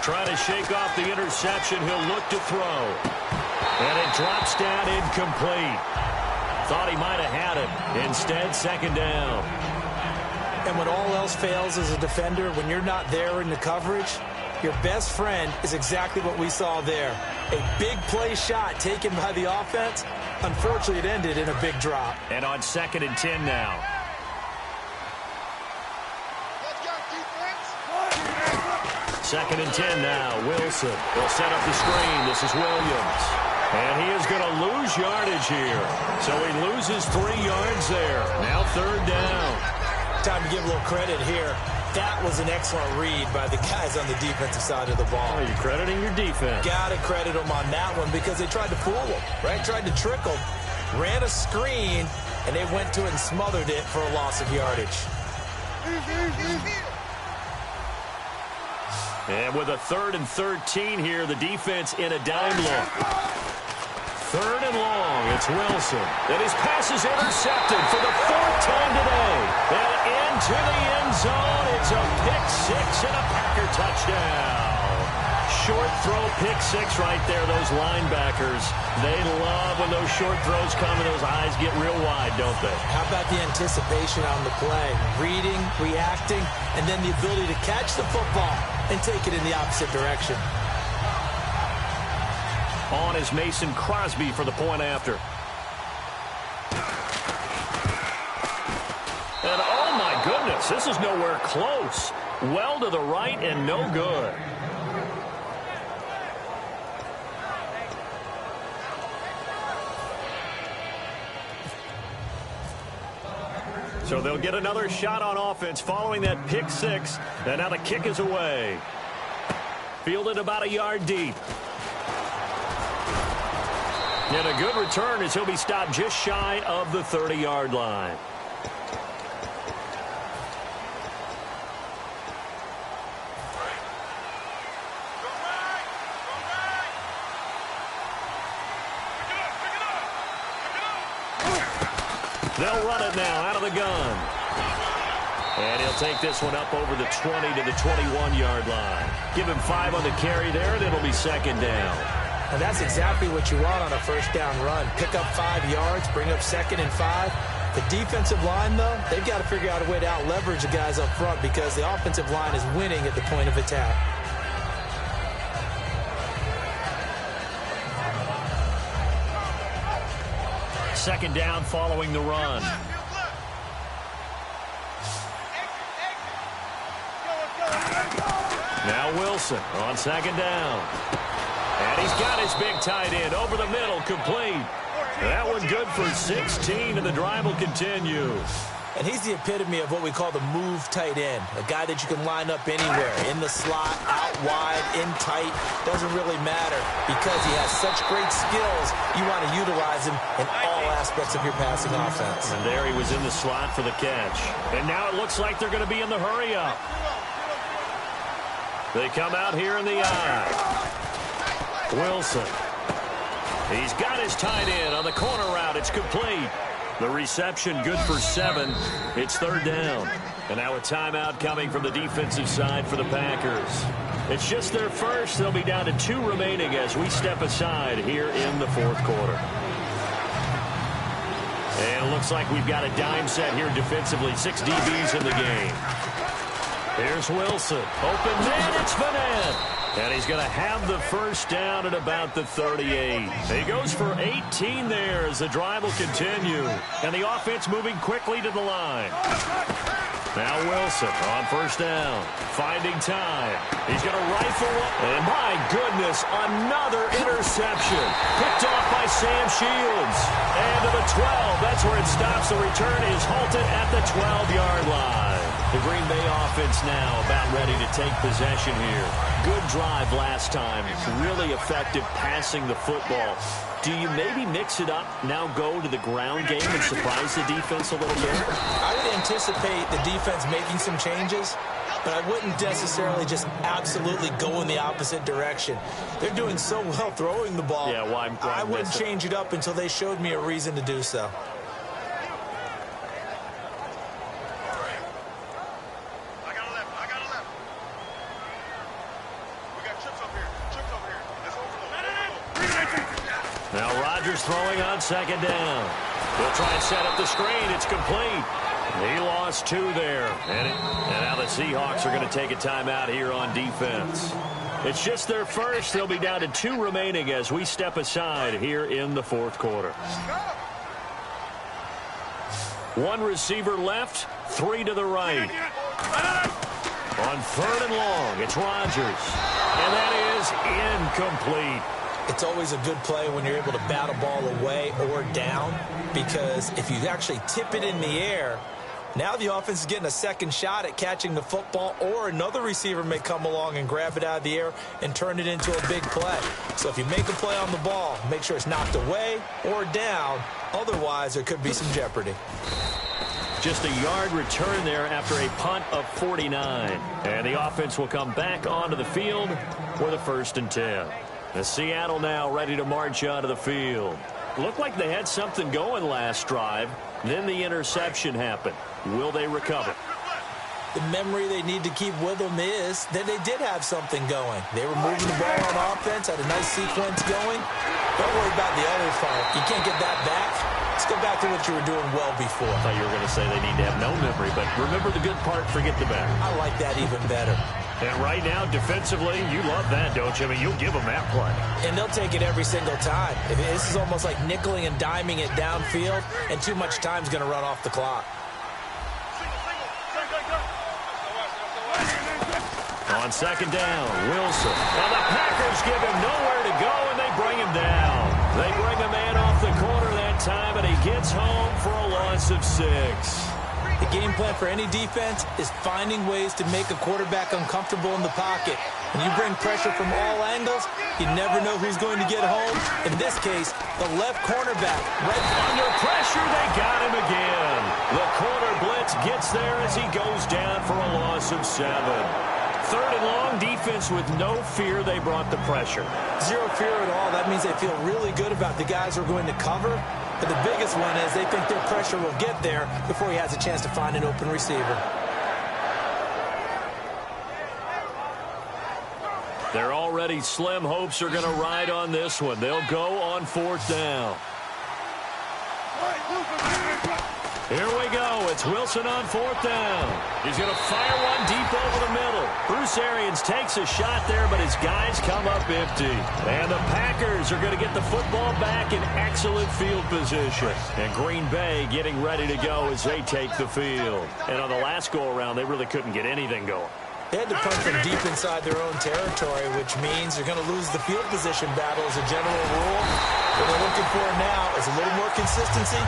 Trying to shake off the interception, he'll look to throw. And it drops down incomplete. Thought he might have had it. Instead, second down. And when all else fails as a defender, when you're not there in the coverage, your best friend is exactly what we saw there. A big play shot taken by the offense. Unfortunately, it ended in a big drop. And on 2nd and 10 now. Second and 10 now. Wilson will set up the screen. This is Williams. And he is going to lose yardage here. So he loses 3 yards there. Now 3rd down. Time to give a little credit here. That was an excellent read by the guys on the defensive side of the ball. Oh, you're crediting your defense. Got to credit them on that one because they tried to fool them, right? Tried to trick them. Ran a screen, and they went to it and smothered it for a loss of yardage. And with a 3rd and 13 here, the defense in a dime look. 3rd and long, it's Wilson. And his pass is intercepted for the 4th time today. And into the end zone, it's a pick 6 and a Packer touchdown. Short throw, pick 6 right there, those linebackers. They love when those short throws come and those eyes get real wide, don't they? How about the anticipation on the play? Reading, reacting, and then the ability to catch the football and take it in the opposite direction. On is Mason Crosby for the point after. And oh my goodness, this is nowhere close. Well to the right and no good. So they'll get another shot on offense following that pick 6. And now the kick is away. Fielded about a yard deep. And a good return as he'll be stopped just shy of the 30-yard line. They'll run it now out of the gun. And he'll take this one up over the 20 to the 21-yard line. Give him 5 on the carry there, and it'll be 2nd down. And that's exactly what you want on a 1st down run. Pick up 5 yards, bring up 2nd and 5. The defensive line, though, they've got to figure out a way to out-leverage the guys up front because the offensive line is winning at the point of attack. Second down following the run. Now Wilson on 2nd down. And he's got his big tight end over the middle, complete. That one good for 16, and the drive will continue. And he's the epitome of what we call the move tight end, a guy that you can line up anywhere, in the slot, out wide, in tight, doesn't really matter because he has such great skills. You want to utilize him in all aspects of your passing offense. And there he was in the slot for the catch. And now it looks like they're going to be in the hurry-up. They come out here in the eye. Wilson. He's got his tight end on the corner route. It's complete. The reception good for 7. It's 3rd down. And now a timeout coming from the defensive side for the Packers. It's just their first. They'll be down to 2 remaining as we step aside here in the 4th quarter. And it looks like we've got a dime set here defensively. 6 DBs in the game. Here's Wilson. Open man, it's Vanette. And he's going to have the first down at about the 38. He goes for 18 there as the drive will continue. And the offense moving quickly to the line. Now Wilson on first down. Finding time. He's going to rifle up. And my goodness, another interception. Picked off by Sam Shields. And to the 12. That's where it stops. The return is halted at the 12-yard line. The Green Bay offense now about ready to take possession here. Good drive last time. Really effective passing the football. Do you maybe mix it up, now go to the ground game and surprise the defense a little bit? I would anticipate the defense making some changes, but I wouldn't necessarily just absolutely go in the opposite direction. They're doing so well throwing the ball. Yeah, why I wouldn't change it up until they showed me a reason to do so. Throwing on 2nd down. They'll try and set up the screen. It's complete. He lost 2 there. And now the Seahawks are going to take a timeout here on defense. It's just their first. They'll be down to 2 remaining as we step aside here in the 4th quarter. 1 receiver left, 3 to the right. On 3rd and long, it's Rodgers. And that is incomplete. It's always a good play when you're able to bat a ball away or down, because if you actually tip it in the air, now the offense is getting a second shot at catching the football, or another receiver may come along and grab it out of the air and turn it into a big play. So if you make a play on the ball, make sure it's knocked away or down. Otherwise, there could be some jeopardy. Just a yard return there after a punt of 49. And the offense will come back onto the field with a 1st and 10. The Seattle now ready to march onto the field. Looked like they had something going last drive. Then the interception happened. Will they recover? The memory they need to keep with them is that they did have something going. They were moving the ball on offense, had a nice sequence going. Don't worry about the other part. You can't get that back. Let's go back to what you were doing well before. I thought you were going to say they need to have no memory, but remember the good part, forget the bad. I like that even better. And right now, defensively, you love that, don't you? I mean, you'll give them that play. And they'll take it every single time. This is almost like nickeling and diming it downfield, and too much time's going to run off the clock. On 2nd down, Wilson. Now the Packers give him nowhere to go, and they bring him down. They bring a man off the corner that time, and he gets home for a loss of 6. The game plan for any defense is finding ways to make a quarterback uncomfortable in the pocket. When you bring pressure from all angles, you never know who's going to get home. In this case, the left cornerback. Right under pressure, they got him again. The corner blitz gets there as he goes down for a loss of 7. 3rd and long, defense with no fear. They brought the pressure. Zero fear at all. That means they feel really good about the guys who are going to cover. But the biggest one is they think their pressure will get there before he has a chance to find an open receiver. They're already slim hopes are going to ride on this one. They'll go on 4th down. Here we go. It's Wilson on 4th down. He's going to fire one deep over the middle. Bruce Arians takes a shot there, but his guys come up empty. And the Packers are going to get the football back in excellent field position. And Green Bay getting ready to go as they take the field. And on the last go-around, they really couldn't get anything going. They had to punt from deep inside their own territory, which means they're going to lose the field position battle as a general rule. What they're looking for now is a little more consistency,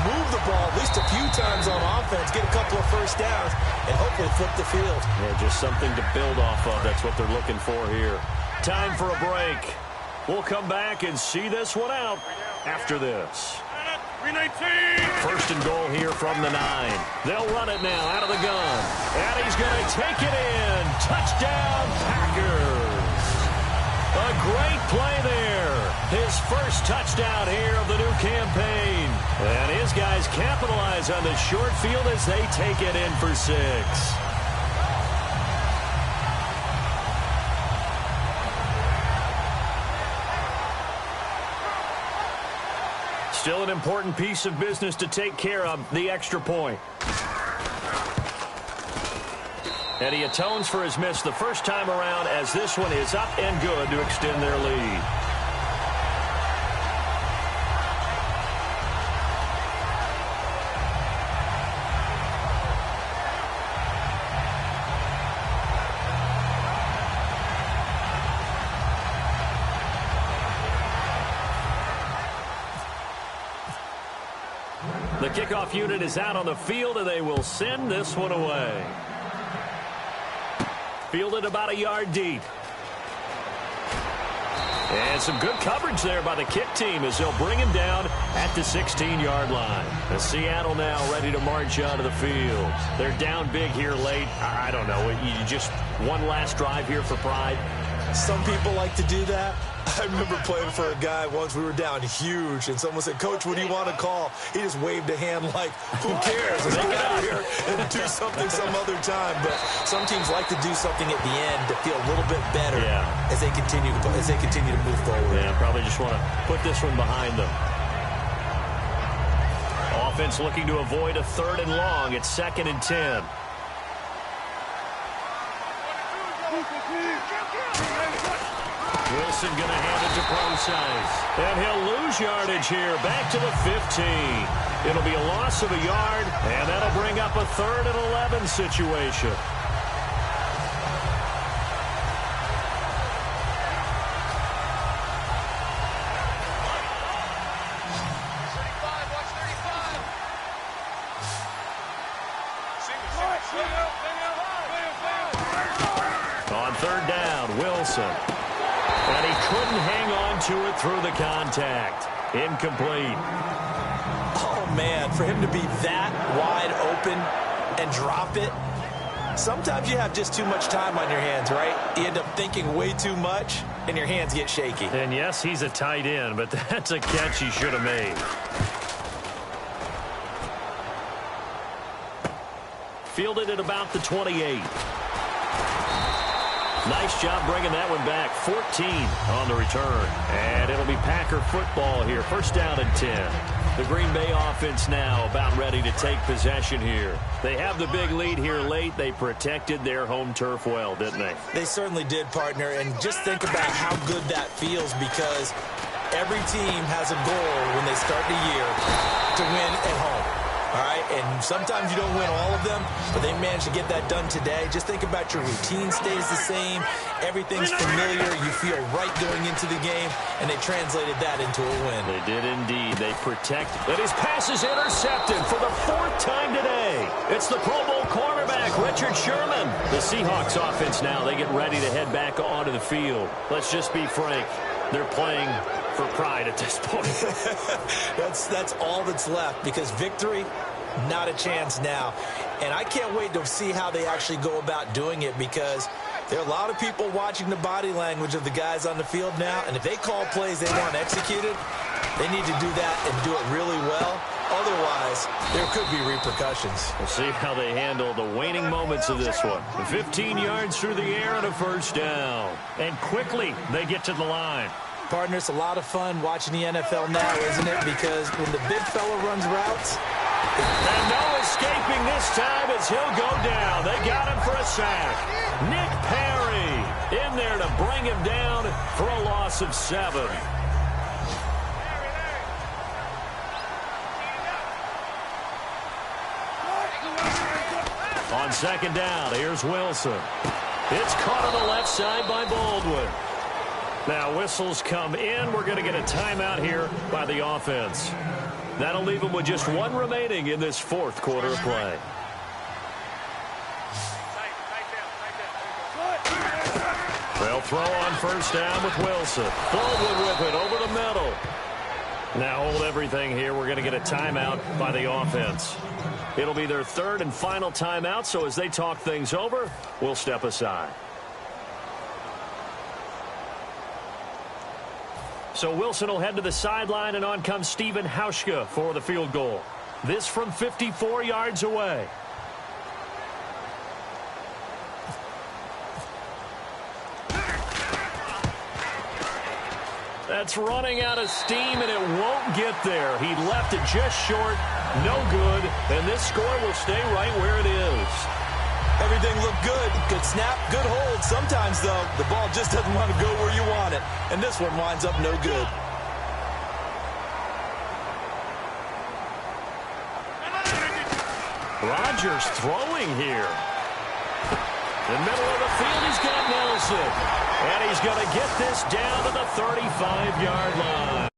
move the ball at least a few times on offense, get a couple of first downs, and hopefully flip the field. Yeah, just something to build off of. That's what they're looking for here. Time for a break. We'll come back and see this one out after this. 319. First and goal here from the 9. They'll run it now out of the gun. And he's going to take it in. Touchdown, Packers. A great play there. His first touchdown here of the new campaign. And his guys capitalize on the short field as they take it in for 6. Still an important piece of business to take care of, the extra point. And he atones for his miss the first time around as this one is up and good to extend their lead. The kickoff unit is out on the field, and they will send this one away. Fielded about a yard deep. And some good coverage there by the kick team as they'll bring him down at the 16-yard line. And Seattle now ready to march onto the field. They're down big here late. I don't know. You just one last drive here for pride. Some people like to do that. I remember playing for a guy once. We were down huge, and someone said, "Coach, what do you want to call?" He just waved a hand like, "Who cares? Let's get out of here and do something some other time." But some teams like to do something at the end to feel a little bit better as they continue to move forward. Yeah, probably just want to put this one behind them. Offense looking to avoid a 3rd and long. It's 2nd and 10. Wilson going to hand it to Procise. And he'll lose yardage here. Back to the 15. It'll be a loss of a yard, and that'll bring up a 3rd and 11 situation. On 3rd down, Wilson. And he couldn't hang on to it through the contact. Incomplete. Oh, man, for him to be that wide open and drop it, sometimes you have just too much time on your hands, right? You end up thinking way too much, and your hands get shaky. And, yes, he's a tight end, but that's a catch he should have made. Fielded at about the 28. Nice job bringing that one back. 14 on the return. And it'll be Packer football here. 1st down and 10. The Green Bay offense now about ready to take possession here. They have the big lead here late. They protected their home turf well, didn't they? They certainly did, partner. And just think about how good that feels, because every team has a goal when they start the year to win at home. All right, and sometimes you don't win all of them, but they managed to get that done today. Just think about your routine stays the same. Everything's familiar. You feel right going into the game, and they translated that into a win. They did indeed. They protect. And his pass is intercepted for the 4th time today. It's the Pro Bowl cornerback, Richard Sherman. The Seahawks offense now, they get ready to head back onto the field. Let's just be frank. They're playing for pride at this point. That's all that's left, because victory, not a chance now. And I can't wait to see how they actually go about doing it, because there are a lot of people watching the body language of the guys on the field now, and if they call plays they want executed, they need to do that and do it really well. Otherwise, there could be repercussions. We'll see how they handle the waning moments of this one. 15 yards through the air and a 1st down. And quickly, they get to the line. Partner, it's a lot of fun watching the NFL now, isn't it? Because when the big fella runs routes... And no escaping this time as he'll go down. They got him for a sack. Nick Perry in there to bring him down for a loss of 7. On 2nd down, here's Wilson. It's caught on the left side by Baldwin. Now whistles come in. We're going to get a timeout here by the offense. That'll leave them with just one remaining in this fourth quarter of play. They'll throw on first down with Wilson. Forward with it over the middle. Now hold everything here. We're going to get a timeout by the offense. It'll be their third and final timeout, so as they talk things over, we'll step aside. So Wilson will head to the sideline, and on comes Steven Hauschka for the field goal. This from 54 yards away. That's running out of steam, and it won't get there. He left it just short. No good. And this score will stay right where it is. Everything looked good. Good snap, good hold. Sometimes, though, the ball just doesn't want to go where you want it. And this one winds up no good. Rodgers throwing here. In the middle of the field, he's got Nelson. And he's going to get this down to the 35-yard line.